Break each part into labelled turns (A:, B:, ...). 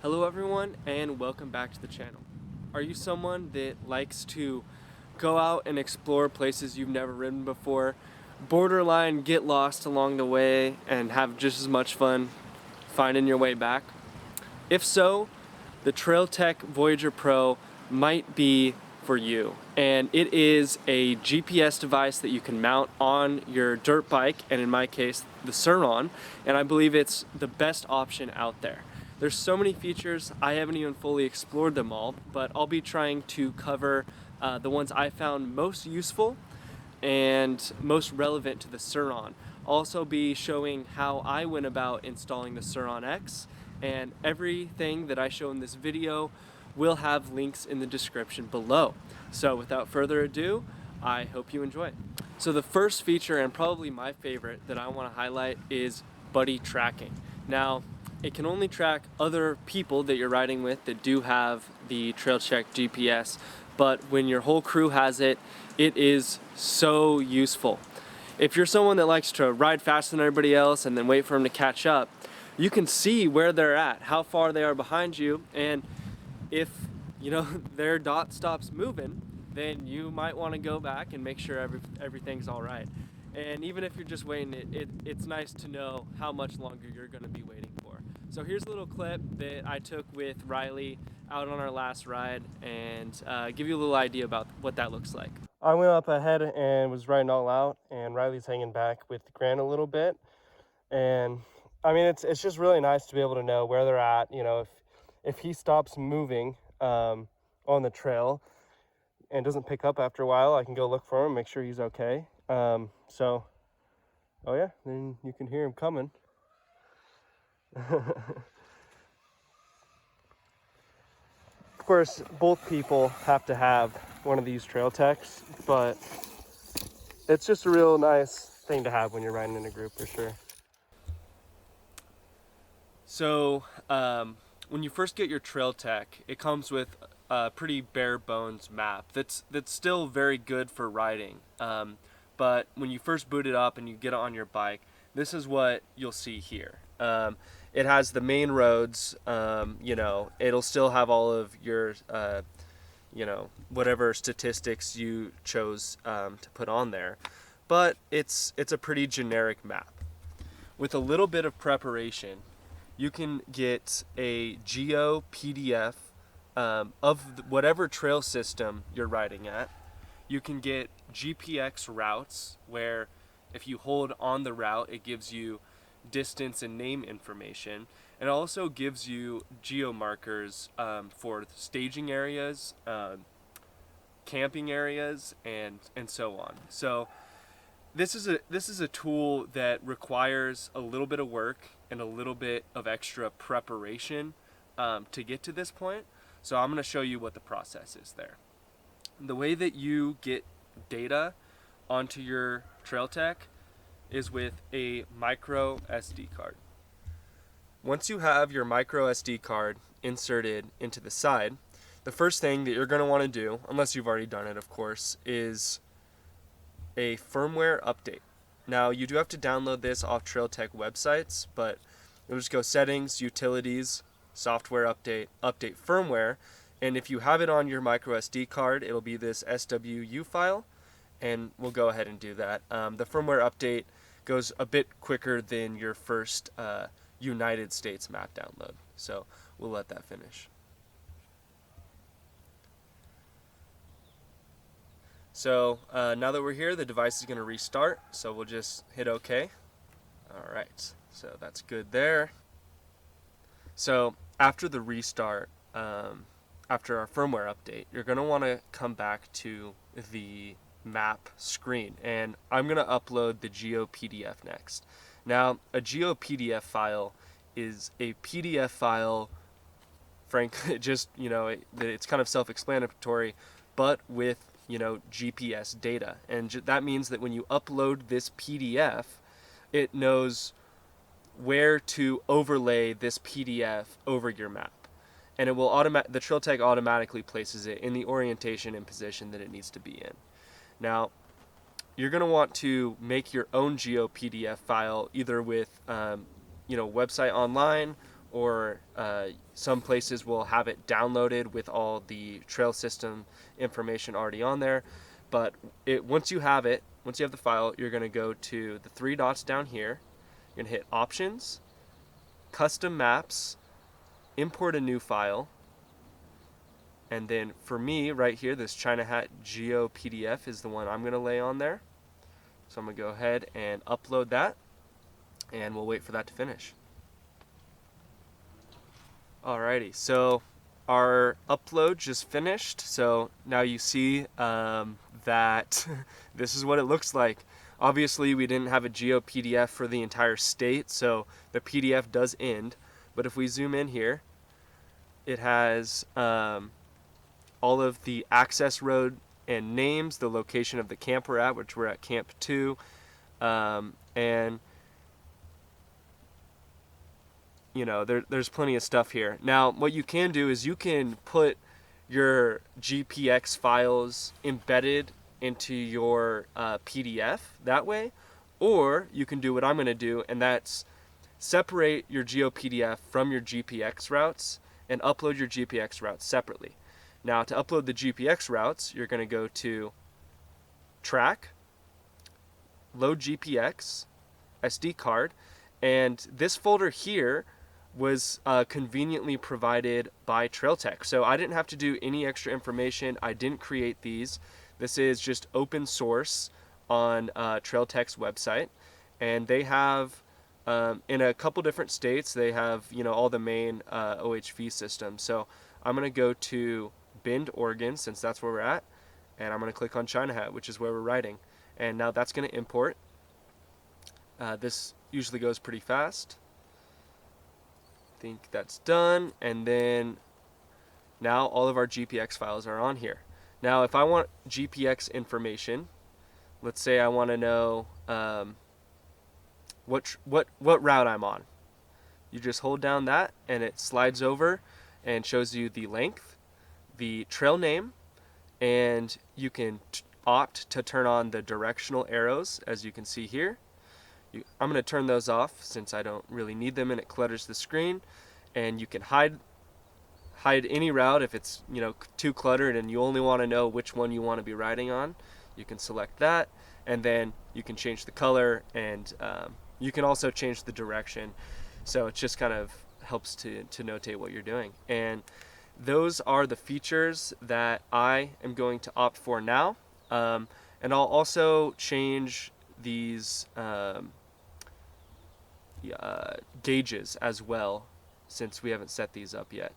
A: Hello everyone and welcome back to the channel. Are you someone that likes to go out and explore places you've never ridden before, borderline get lost along the way and have just as much fun finding your way back? If so, the Trailtech Voyager Pro might be for you. And it is a GPS device that you can mount on your dirt bike, and in my case, the Sur Ron, and I believe it's the best option out there. There's so many features, I haven't even fully explored them all, but I'll be trying to cover the ones I found most useful and most relevant to the Sur Ron. I'll also be showing how I went about installing the Sur Ron X, and everything that I show in this video will have links in the description below. So without further ado, I hope you enjoy. So the first feature, and probably my favorite that I want to highlight, is buddy tracking. Now, it can only track other people that you're riding with that do have the Trailtech GPS, but when your whole crew has it, it is so useful. If you're someone that likes to ride faster than everybody else and then wait for them to catch up, you can see where they're at, how far they are behind you, and if their dot stops moving, then you might want to go back and make sure everything's all right. And even if you're just waiting, it's nice to know how much longer you're going to be waiting for. So here's a little clip that I took with Riley out on our last ride, and give you a little idea about what that looks like. I went up ahead and was riding all out, and Riley's hanging back with Grant a little bit. And I mean, it's just really nice to be able to know where they're at. You know, if he stops moving on the trail and doesn't pick up after a while, I can go look for him, make sure he's okay. So, oh yeah, then you can hear him coming. Of course, both people have to have one of these Trailtechs, but it's just a real nice thing to have when you're riding in a group for sure. So, when you first get your Trailtech, it comes with a pretty bare bones map that's still very good for riding. But when you first boot it up and you get it on your bike, this is what you'll see here. It has the main roads, it'll still have all of your, whatever statistics you chose to put on there. But it's a pretty generic map. With a little bit of preparation, you can get a Geo Pdf of whatever trail system you're riding at. You can get GPX routes, where if you hold on the route, it gives you distance and name information. And it also gives you geo markers for staging areas, camping areas, and so on. So this is a tool that requires a little bit of work and a little bit of extra preparation to get to this point. So I'm going to show you what the process is there. The way that you get data onto your Trailtech is with a micro SD card. Once you have your micro SD card inserted into the side, the first thing that you're going to want to do, unless you've already done it of course, is a firmware update. Now you do have to download this off Trailtech websites, but you'll just go settings, utilities, software update, update firmware, and if you have it on your micro SD card, it'll be this SWU file, and we'll go ahead and do that. The firmware update goes a bit quicker than your first United States map download, so we'll let that finish. So now that we're here, the device is going to restart, so we'll just hit OK. Alright, so that's good there. So after the restart, after our firmware update, you're going to want to come back to the map screen, and I'm going to upload the Geo Pdf next. Now, a Geo Pdf file is a PDF file, frankly, just, it's kind of self-explanatory, but with, GPS data. And that means that when you upload this PDF, it knows where to overlay this PDF over your map. And it will the Trailtech automatically places it in the orientation and position that it needs to be in. Now, you're going to want to make your own Geo PDF file, either with, website online or some places will have it downloaded with all the trail system information already on there. But once you have the file, you're going to go to the three dots down here. You're going to hit Options, Custom Maps, Import a new file, and then for me right here, this China Hat Geo Pdf is the one I'm going to lay on there. So I'm going to go ahead and upload that, and we'll wait for that to finish. Alrighty, so our upload just finished. So now you see that this is what it looks like. Obviously, we didn't have a Geo PDF for the entire state, so the PDF does end. But if we zoom in here, it has all of the access road and names, the location of the camp we're at, which we're at Camp 2, and you know, there's plenty of stuff here. Now, what you can do is you can put your GPX files embedded into your PDF that way, or you can do what I'm going to do, and that's separate your Geo PDF from your GPX routes and upload your GPX routes separately. Now, to upload the GPX routes, you're going to go to Track, Load GPX, SD card, and this folder here was conveniently provided by TrailTech. So I didn't have to do any extra information. I didn't create these. This is just open source on TrailTech's website, and they have in a couple different states, they have, you know, all the main OHV systems. So I'm going to go to Bend, Oregon, since that's where we're at, and I'm going to click on China Hat, which is where we're writing. And now that's going to import. This usually goes pretty fast. I think that's done, and then now all of our GPX files are on here. Now if I want GPX information, let's say I want to know what route I'm on. You just hold down that and it slides over and shows you the length, the trail name, and you can opt to turn on the directional arrows, as you can see here. I'm going to turn those off since I don't really need them and it clutters the screen. And you can hide any route if it's, you know, too cluttered and you only want to know which one you want to be riding on. You can select that, and then you can change the color, and you can also change the direction. So it just kind of helps to notate what you're doing. And those are the features that I am going to opt for now. And I'll also change these gauges as well, since we haven't set these up yet.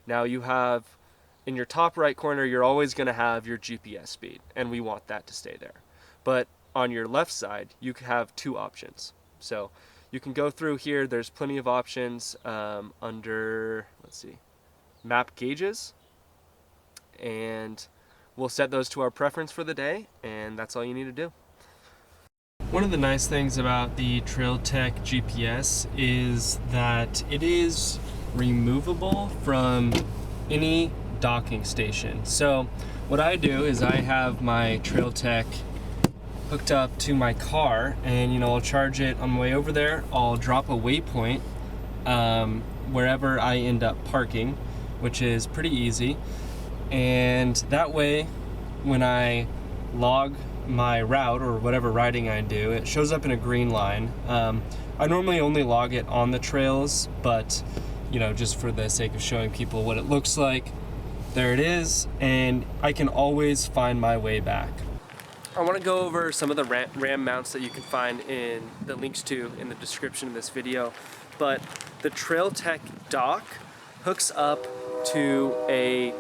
A: Now you have, in your top right corner, you're always going to have your GPS speed, and we want that to stay there. But on your left side, you have two options. So you can go through here, there's plenty of options under, let's see, map gauges, and we'll set those to our preference for the day, and that's all you need to do. One of the nice things about the TrailTech GPS is that it is removable from any docking station. So what I do is I have my TrailTech hooked up to my car, and, you know, I'll charge it on my way over there. I'll drop a waypoint wherever I end up parking, which is pretty easy. And that way, when I log my route or whatever riding I do, it shows up in a green line. I normally only log it on the trails, but, you know, just for the sake of showing people what it looks like, there it is, and I can always find my way back. I want to go over some of the RAM mounts that you can find in the links to in the description of this video, but the TrailTech dock hooks up to a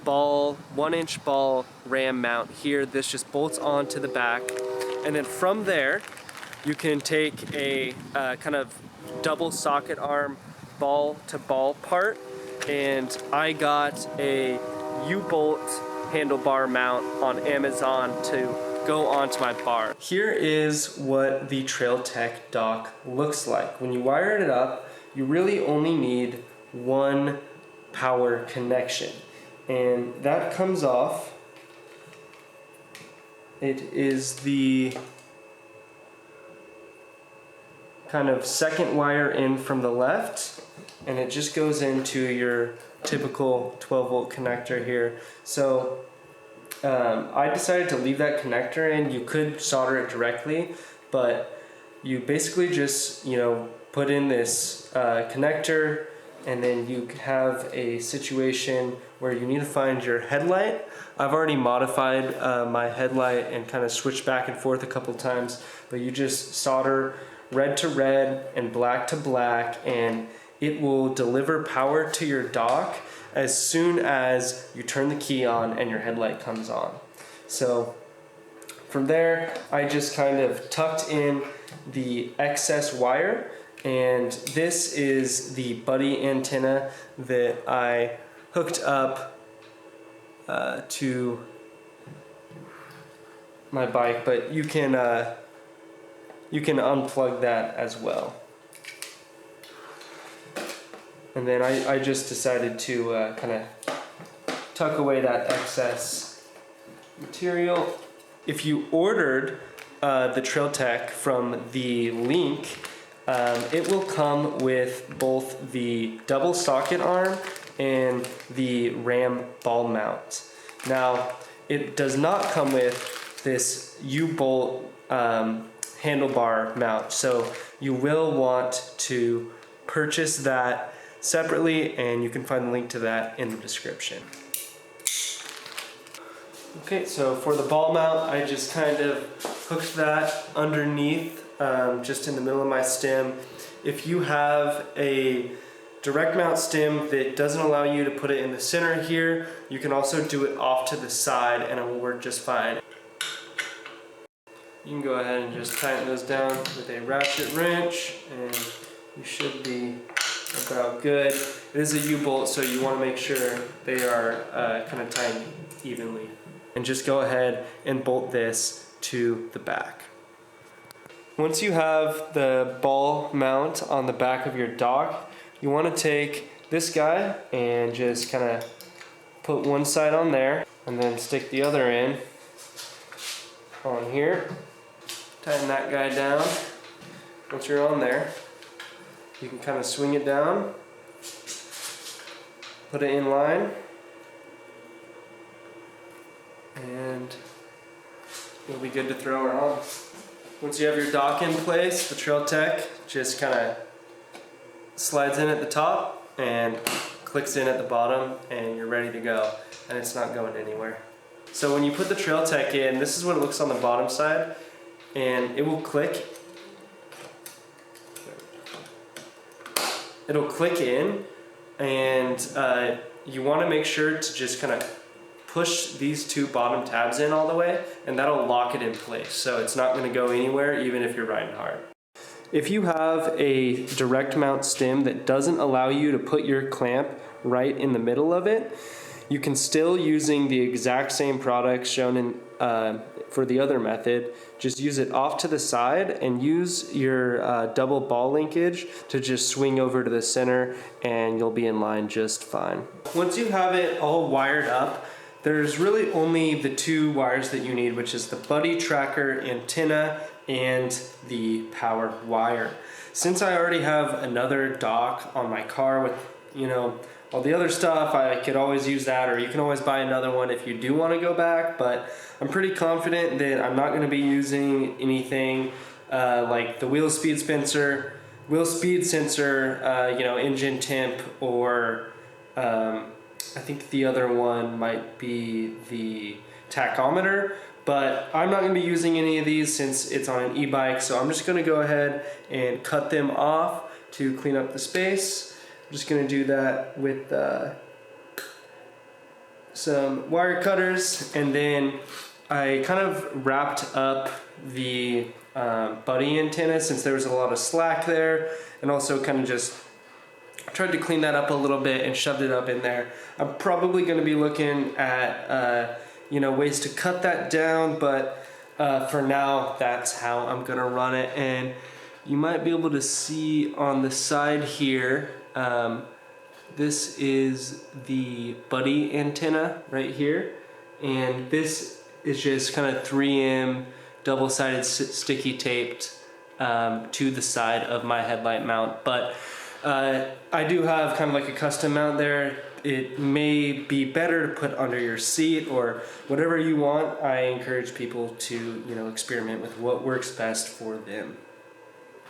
A: 1-inch ball RAM mount here. This just bolts onto the back, and then from there you can take a kind of double socket arm ball to ball part, and I got a U-bolt handlebar mount on Amazon to go onto my bar. Here is what the TrailTech dock looks like. When you wire it up, you really only need one power connection, and that comes off. It is the kind of second wire in from the left, and it just goes into your typical 12 volt connector here. So I decided to leave that connector in. You could solder it directly, but you basically just, put in this connector, and then you have a situation where you need to find your headlight. I've already modified my headlight and kind of switched back and forth a couple times, but you just solder red to red and black to black, and it will deliver power to your dock as soon as you turn the key on and your headlight comes on. So from there, I just kind of tucked in the excess wire, and this is the buddy antenna that I hooked up to my bike, but you can unplug that as well. And then I just decided to kind of tuck away that excess material. If you ordered the Trail Tech from the link, it will come with both the double socket arm and the ram ball mount. Now, it does not come with this U-bolt handlebar mount, so you will want to purchase that separately, and you can find the link to that in the description. Okay, so for the ball mount, I just kind of hooked that underneath, just in the middle of my stem. If you have a direct mount stem that doesn't allow you to put it in the center here, you can also do it off to the side and it will work just fine. You can go ahead and just tighten those down with a ratchet wrench, and you should be about good. It is a U-bolt, so you want to make sure they are kind of tightened evenly. And just go ahead and bolt this to the back. Once you have the ball mount on the back of your dock, you want to take this guy and just kind of put one side on there, and then stick the other in on here. Tighten that guy down. Once you're on there, you can kind of swing it down, put it in line, and you'll be good to throw her on. Once you have your dock in place, the Trail Tech just kind of slides in at the top and clicks in at the bottom, and you're ready to go, and it's not going anywhere. So when you put the Trail Tech in, this is what it looks on the bottom side, and it will click. It'll click in, and you want to make sure to just kind of push these two bottom tabs in all the way, and that'll lock it in place, so it's not going to go anywhere even if you're riding hard. If you have a direct mount stem that doesn't allow you to put your clamp right in the middle of it, you can still, using the exact same product shown in for the other method, just use it off to the side and use your double ball linkage to just swing over to the center, and you'll be in line just fine. Once you have it all wired up, there's really only the two wires that you need, which is the buddy tracker antenna and the power wire. Since I already have another dock on my car with, all the other stuff, I could always use that, or you can always buy another one if you do want to go back, but I'm pretty confident that I'm not going to be using anything like the wheel speed sensor, engine temp, or I think the other one might be the tachometer, but I'm not going to be using any of these since it's on an e-bike, so I'm just going to go ahead and cut them off to clean up the space. I'm just going to do that with some wire cutters, and then I kind of wrapped up the buddy antenna since there was a lot of slack there, and also kind of just tried to clean that up a little bit and shoved it up in there. I'm probably going to be looking at ways to cut that down, but for now that's how I'm going to run it. And you might be able to see on the side here, this is the buddy antenna right here, and this is just kind of 3M double-sided sticky taped to the side of my headlight mount. But I do have kind of like a custom mount there. It may be better to put under your seat or whatever you want. I encourage people to, experiment with what works best for them.